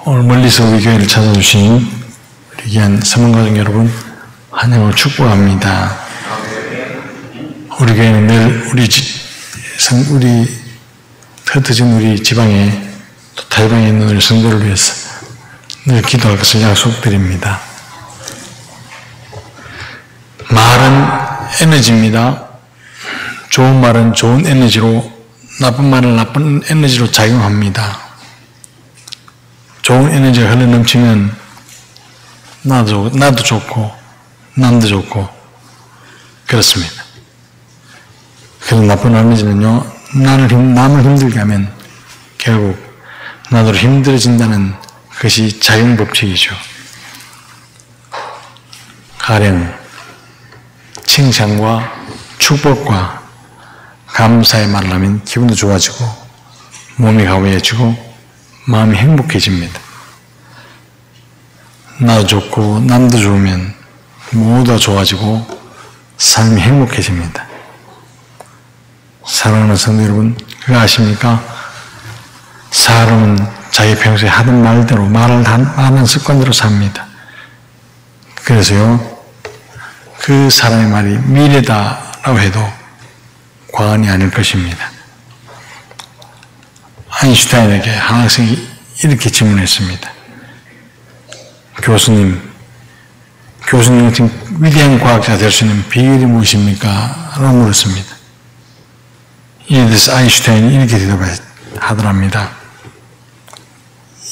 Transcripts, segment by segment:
오늘 멀리서 우리 교회를 찾아주신 우리 귀한 사모가족 여러분 환영을 축복합니다. 우리 교회는 늘 우리 흩어진 우리 지방에 또 타지방에 있는 우리 성도를 위해서 늘 기도할 것을 약속드립니다. 말은 에너지입니다. 좋은 말은 좋은 에너지로, 나쁜 말은 나쁜 에너지로 작용합니다. 좋은 에너지가 흘러넘치면 나도 좋고 남도 좋고 그렇습니다. 그런 나쁜 에너지는요, 남을 힘들게 하면 결국 나도 힘들어진다는 것이 작용 법칙이죠. 가령 칭찬과 축복과 감사의 말을 하면 기분도 좋아지고 몸이 가벼워지고 마음이 행복해집니다. 나도 좋고 남도 좋으면 모두가 좋아지고 삶이 행복해집니다. 사랑하는 성도 여러분, 그거 아십니까? 사람은 자기 평소에 하던 말대로 말하는 습관대로 삽니다. 그래서요, 그 사람의 말이 미래다라고 해도 과언이 아닐 것입니다. 아인슈타인에게 한 학생이 이렇게 질문했습니다. 교수님 같은 위대한 과학자가 될 수 있는 비결이 무엇입니까? 라고 물었습니다. 이에 대해서 아인슈타인이 이렇게 대답하더랍니다.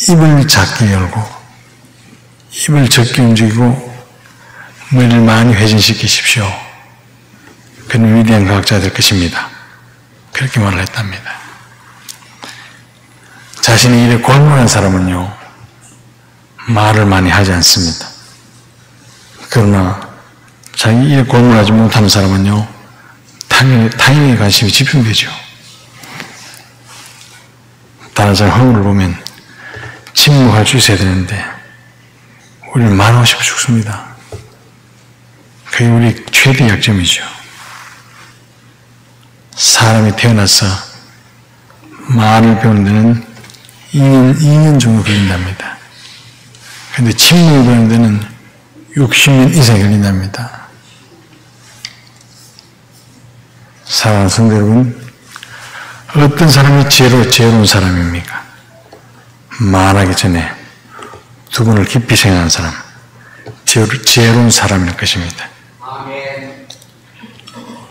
입을 작게 열고 입을 적게 움직이고 머리를 많이 회전시키십시오. 그는 위대한 과학자가 될 것입니다. 그렇게 말을 했답니다. 자신의 일에 골몰한 사람은요, 말을 많이 하지 않습니다. 그러나 자기 일에 골몰하지 못하는 사람은요, 타인에 관심이 집중되죠. 다른 사람 허물을 보면 침묵할 수 있어야 되는데 우리는 말하고 싶어 죽습니다. 그게 우리 최대 약점이죠. 사람이 태어나서 말을 배우는 데는 2년 정도 걸린답니다. 그런데 침묵을 배우는 데는 60년 이상이 걸린답니다. 사랑하는 성도 여러분, 어떤 사람이 지혜로운 사람입니까? 말하기 전에 두 번을 깊이 생각하는 사람, 지혜로운 사람일 것입니다.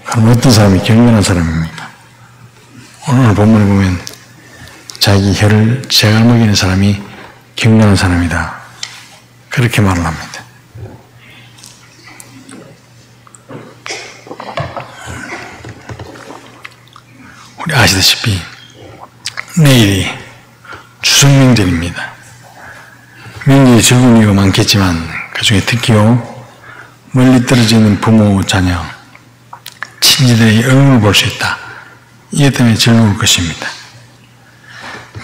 그럼 어떤 사람이 경건한 사람입니까? 오늘 본문에 보면 자기 혀를 제갈 먹이는 사람이 경건한 사람이다, 그렇게 말을 합니다. 우리 아시다시피 내일이 추석명절입니다. 명절이 즐거운 이유가 많겠지만 그 중에 특히요, 멀리 떨어져 있는 부모, 자녀, 친지들의 얼굴을 볼 수 있다. 이것 때문에 즐거울 것입니다.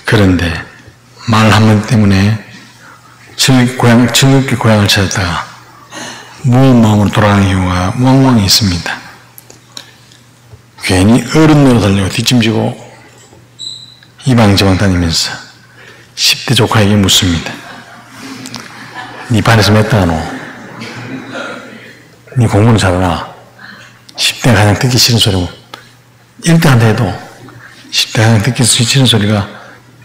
그런데 말 한마디 때문에 즐겁게 고향을 찾았다가 무거운 마음으로 돌아가는 경우가 왕왕 있습니다. 괜히 어른 노릇하려고 뒷짐지고 이방저방 다니면서 10대 조카에게 묻습니다. 네 반에서 몇 등 하노? 네 공부는 잘하나? 10대가 가장 듣기 싫은 소리고 1등한테 해도 10대가 가장 듣기 싫은 소리가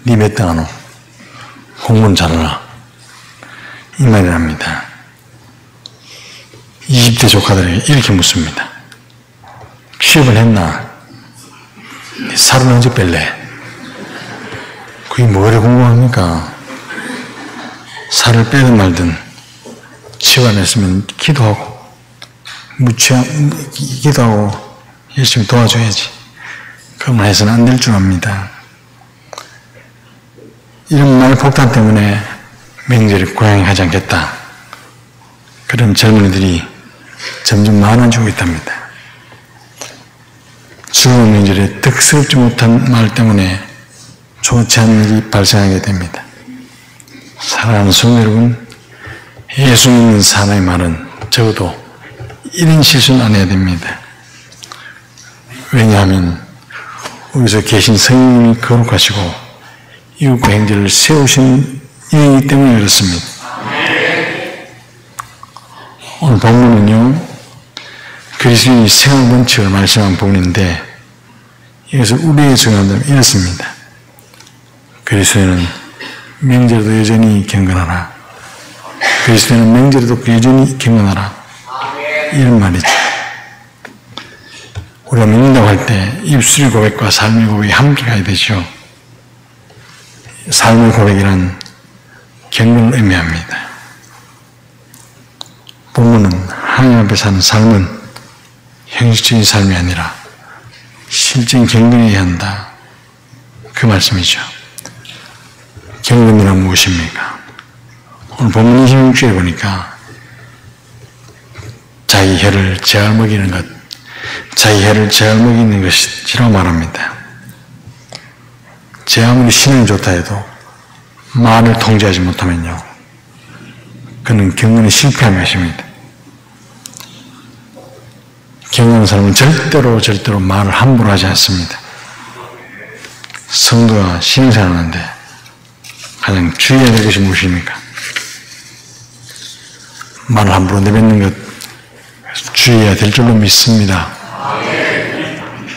네 몇 등 하노? 공부는 잘하나? 이 말을 합니다. 20대 조카들에게 이렇게 묻습니다. 취업을 했나? 살은 언제 뺄래? 그게 뭐를 궁금합니까? 살을 빼든 말든 취업 안 했으면 기도하고 기도하고 열심히 도와줘야지. 그만 해서는 안 될 줄 압니다. 이런 말 폭탄 때문에 명절에 고향에 가지 않겠다, 그런 젊은이들이 점점 많아지고 있답니다. 즐거운 명절에 득스럽지 못한 말 때문에 좋지 않은 일이 발생하게 됩니다. 사랑하는 성도 여러분, 예수 믿는 사람의 말은 적어도 이런 실수는 안 해야 됩니다. 왜냐하면 우리서 계신 성령님이 거룩하시고 이웃과 형제를 세우신 이기 때문에 그렇습니다. 오늘 본문은요, 그리스도인의 생활 원칙을 말씀한 부분인데, 이것을 우리에게 적용한다면 이렇습니다. 그리스도인은 명절에도 여전히 경건하라. 그리스도인은 명절에도 여전히 경건하라. 이런 말이죠. 우리가 믿는다고 할 때 입술의 고백과 삶의 고백이 함께 가야 되죠. 삶의 고백이란 경건을 의미합니다. 본문은 하나님 앞에 사는 삶은 형식적인 삶이 아니라 실제인 경건해야 한다. 그 말씀이죠. 경건이란 무엇입니까? 오늘 본문 26절에 보니까 자기 혀를 제할 먹이는 것, 자기 혀를 제할 먹이는 것이라고 말합니다. 제 아무리 신은 좋다 해도 말을 통제하지 못하면요, 그는 경건에 실패한 것입니다. 경건한 사람은 절대로 말을 함부로 하지 않습니다. 성도가 신앙생활하는데 가장 주의해야 될 것이 무엇입니까? 말을 함부로 내뱉는 것 주의해야 될 줄로 믿습니다.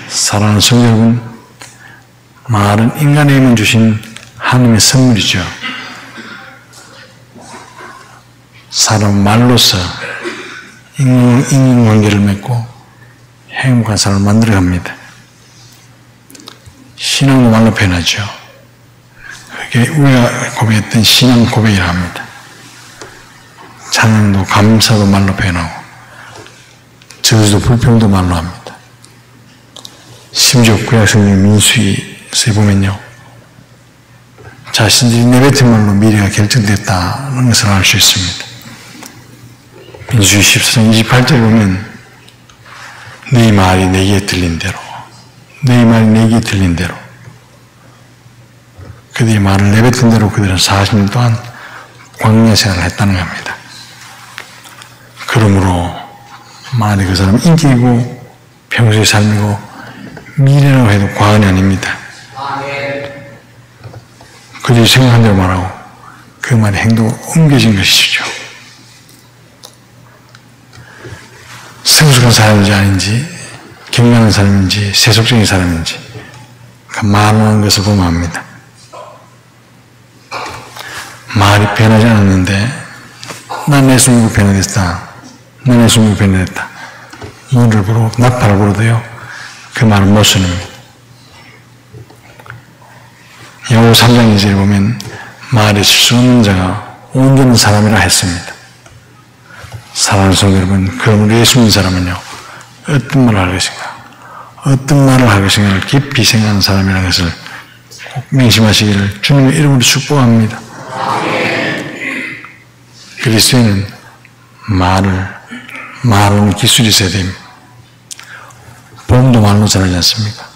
사랑하는 성도 여러분, 말은 인간에게만 주신 하나님의 선물이죠. 사람은 말로서 인간관계를 맺고 행복한 사람을 만들어갑니다. 신앙도 말로 표현하죠. 그게 우리가 고백했던 신앙 고백이라 합니다. 찬양도 감사도 말로 표현하고 저주도 불평도 말로 합니다. 심지어 구약성경 민수기에 보면요, 자신들이 내뱉은 말로 미래가 결정됐다는 것을 알 수 있습니다. 민수기 14장 28절에 보면 너희 말이 내게 들린 대로, 너희 말이 내게 들린 대로, 그들이 말을 내뱉은 대로 그들은 40년 동안 광야 생활을 했다는 겁니다. 그러므로 만약 그 사람은 인격이고 평소의 삶이고 미래라고 해도 과언이 아닙니다. 그들이 생각한 대로 말하고 그 말이 행동으로 옮겨진 것이죠. 성숙한 사람인지 아닌지, 경건한 사람인지, 세속적인 사람인지 그 말하는 것을 보면 압니다. 말이 변하지 않았는데 난 내 숨기고 변화됐다, 난 내 숨기고 변화됐다, 노를 부르고 나팔을 부르도요 그 말은 못 쓰는 야고보 3장 2절에 보면 말이 실수 없는 자가 온전한 사람이라 했습니다. 사랑하는 성도 여러분, 그러므로 예수 믿는 사람은요, 어떤 말을 할 것인가, 어떤 말을 할 것인가를 깊이 생각하는 사람이라는 것을 꼭 명심하시기를 주님의 이름으로 축복합니다. 그리스도인은 말하는 기술이 있어야 됩니다. 보험도 말로 전하지 않습니까?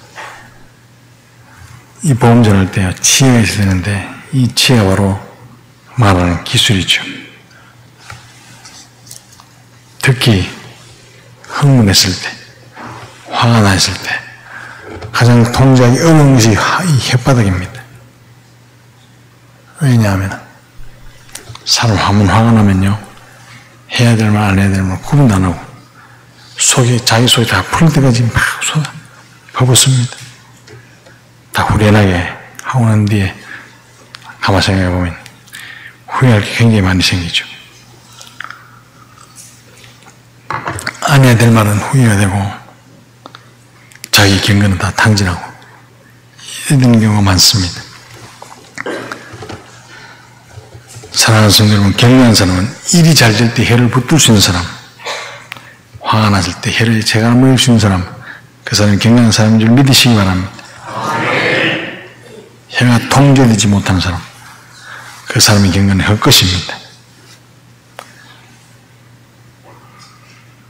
이 보험 전할 때 치해가 있어야 되는데 이 치해가 바로 말하는 기술이죠. 특히 흥분했을 때, 화가 나 있을 때 가장 통제하기 어려운 것이 이 혓바닥입니다. 왜냐하면 사람 한번 화가 나면요, 해야 될 말 안 해야 될 말 구분도 안 하고 자기 속이 다 풀 때까지 막 퍼붓습니다. 다 후련하게 하고 난 뒤에 가만 생각해 보면 후회할 게 굉장히 많이 생기죠. 안 해야 될 말은 후회가 되고 자기 경건은 다 탕진하고 이런 경우가 많습니다. 사랑하는 성도 여러분, 경건한 사람은 일이 잘 될 때 혀를 붙들 수 있는 사람, 화가 났을 때 혀를 제가 먹일 수 있는 사람, 그 사람이 경건한 사람인 줄 믿으시기 바랍니다. 혀가 통제되지 못하는 사람, 그 사람이 경건은 헛것입니다.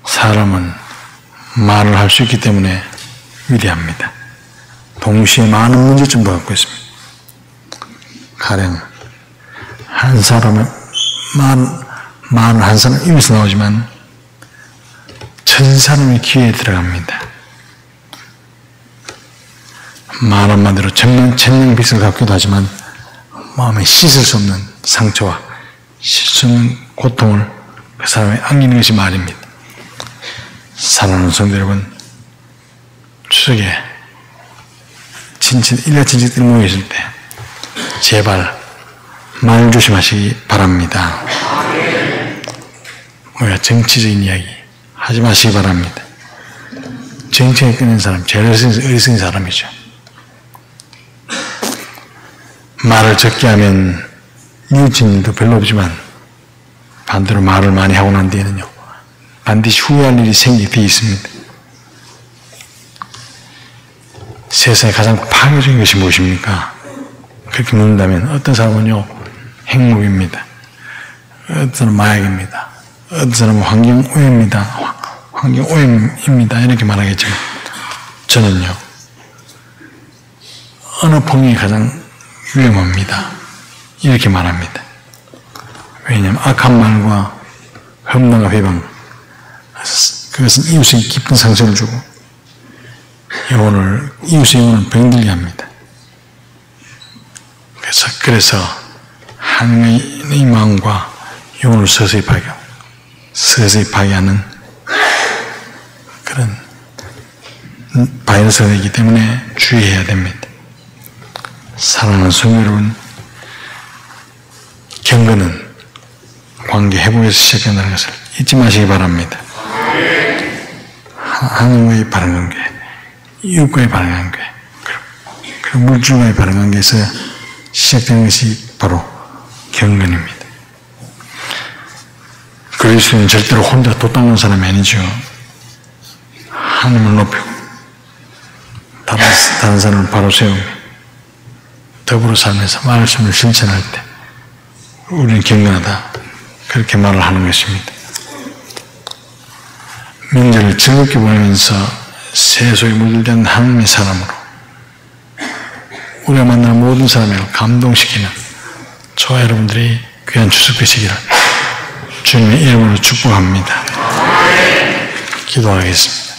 사람은 말을 할 수 있기 때문에 위대합니다. 동시에 많은 문제점도 갖고 있습니다. 가령 한 사람은 말은 한 사람 입에서 나오지만 천 사람의 귀에 들어갑니다. 말 한마디로 천년빛을 갖기도 하지만 마음에 씻을 수 없는 상처와 씻을 수 없는 고통을 그 사람에 안기는 것이 말입니다. 사랑하는 성도 여러분, 추석에 일가 친척들이 모여 있을 때 제발 말 조심하시기 바랍니다. 뭐야, 정치적인 이야기 하지 마시기 바랍니다. 정치에 끄는 사람 제일 어리석은 사람이죠. 말을 적게 하면 이웃진 일도 별로 없지만 반대로 말을 많이 하고 난 뒤에는요, 반드시 후회할 일이 생기게 되어 있습니다. 세상에 가장 파괴적인 것이 무엇입니까? 그렇게 묻는다면 어떤 사람은요, 행복입니다. 어떤 사람은 마약입니다. 어떤 사람은 환경오염입니다. 환경오염입니다. 이렇게 말하겠지만 저는요, 언어폭력이 가장 위험합니다. 이렇게 말합니다. 왜냐하면 악한 말과 험담과 비방, 그것은 이웃에게 깊은 상처를 주고 이웃의 영혼을 병들게 합니다. 그래서 하나님의 마음과 영혼을 서서히 파괴하는 그런 바이러스가 있기 때문에 주의해야 됩니다. 사랑하는 성도 여러분, 경건은 관계 회복에서 시작한다는 것을 잊지 마시기 바랍니다. 하나님과의 바른 관계, 이웃과의 바른 관계, 그리고 물질과의 바른 관계에서 시작되는 것이 바로 경건입니다. 그리스도는 절대로 혼자 돛닦는 사람이 아니죠. 하나님을 높이고 다른 사람을 바로 세우고 더불어 살면서 말씀을 실천할 때 우리는 경건하다, 그렇게 말을 하는 것입니다. 명절을 즐겁게 보내면서 세속에 물들지 하나님의 사람으로 우리가 만나는 모든 사람을 감동시키는 저와 여러분들이 귀한 추석 되시기를 주님의 이름으로 축복합니다. 기도하겠습니다.